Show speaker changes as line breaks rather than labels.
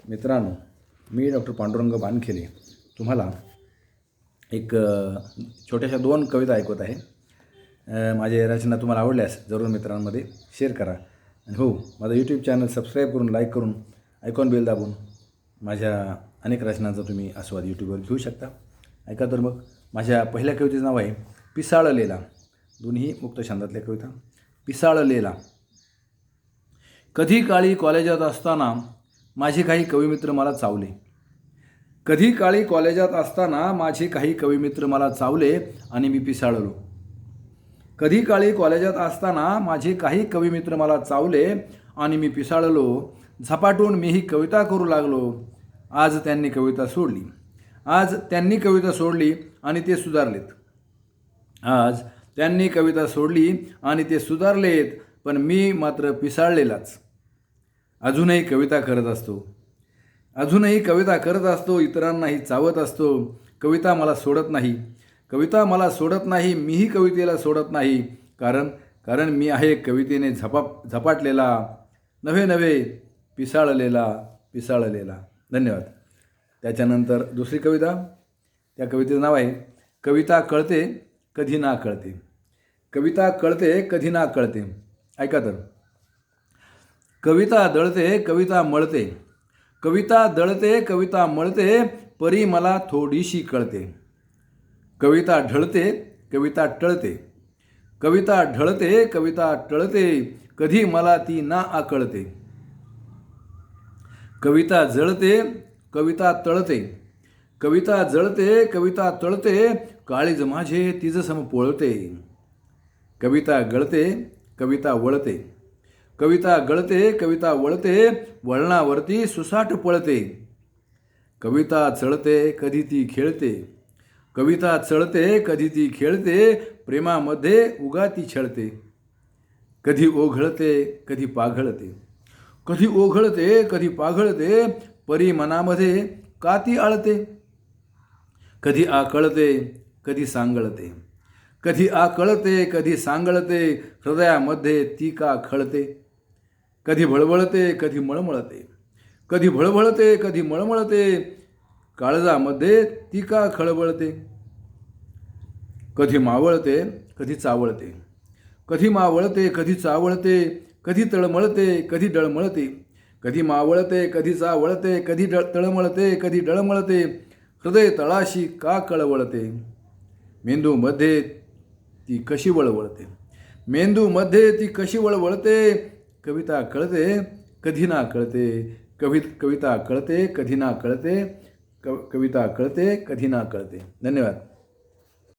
मित्रांनो, मी डॉक्टर पांडुरंग बानखेले तुम्हाला एक छोट्याशा 2 कविता ऐकवत आहे. माझे रचना तुम्हाला आवडल्यास जरूर मित्रांमध्ये शेअर करा. आणि हो, माझा यूट्यूब चॅनल सबस्क्राईब करून, लाईक करून, आयकॉन बेल दाबून माझ्या अनेक रचनांचा तुम्ही आस्वाद यूट्यूबवर घेऊ शकता. ऐका तर मग. माझ्या पहिल्या कवितेचं नाव आहे पिसाळलेला. दोन्ही मुक्त छंदातल्या कविता. पिसाळलेला. कधी काळी कॉलेजात असताना माझे काही कविमित्र मला चावले. कधी काळी कॉलेजात असताना माझे काही कविमित्र मला चावले आणि मी पिसाळलो. कधी काळी कॉलेजात असताना माझे काही कविमित्र मला चावले आणि मी पिसाळलो. झपाटून मीही कविता करू लागलो. आज त्यांनी कविता सोडली. आज त्यांनी कविता सोडली आणि ते सुधारलेत. आज त्यांनी कविता सोडली आणि ते सुधारलेत, पण मी मात्र पिसाळलेलाच. अजूनही कविता करत असतो. अजूनही कविता करत असतो. इतरांनाही चावत असतो. कविता मला सोडत नाही. कविता मला सोडत नाही. मीही कवितेला सोडत नाही. कारण मी आहे कवितेने झपाटलेला, नव्हे नव्हे पिसाळलेला. धन्यवाद. त्याच्यानंतर दुसरी कविता. त्या कवितेचं नाव आहे कविता कळते कधी ना कळते. कविता कळते कधी ना कळते. ऐका तर. कविता दळते कविता मळते. कविता दळते कविता मळते, परी मला थोडीशी कळते. कविता ढळते कविता टळते. कविता ढळते कविता टळते, कधी मला ती ना आकळते. कविता जळते कविता तळते. कविता जळते कविता तळते, काळीज माझे तिजसम पोळते. कविता गळते कविता वळते. कविता गळते कविता वळते, वळणावरती सुसाट पळते. कविता चळते कधी ती खेळते. कविता चळते कधी ती खेळते, प्रेमामध्ये उगा ती छळते. कधी ओघळते कधी पाघळते. कधी ओघळते कधी पाघळते, परी मनामध्ये का ती आळते. कधी आकळते कधी सांगळते. कधी आकळते कधी सांगळते, हृदयामध्ये ती का खळते. कधी भळबळते कधी मळमळते. कधी भळबळते कधी मळमळते, काळजामध्ये ती का खळबळते. कधी मावळते कधी चावळते. कधी मावळते कधी चावळते, कधी तळमळते कधी डळमळते. कधी मावळते कधी चावळते, कधी तळमळते कधी डळमळते, हृदय तळाशी का कळवळते. मेंदूमध्ये ती कशी वळवळते. मेंदूमध्ये ती कशी वळवळते. कविता कळते कधी ना कळते. कविता कळते कधी ना कळते. कविता कळते कधी ना कळते. धन्यवाद.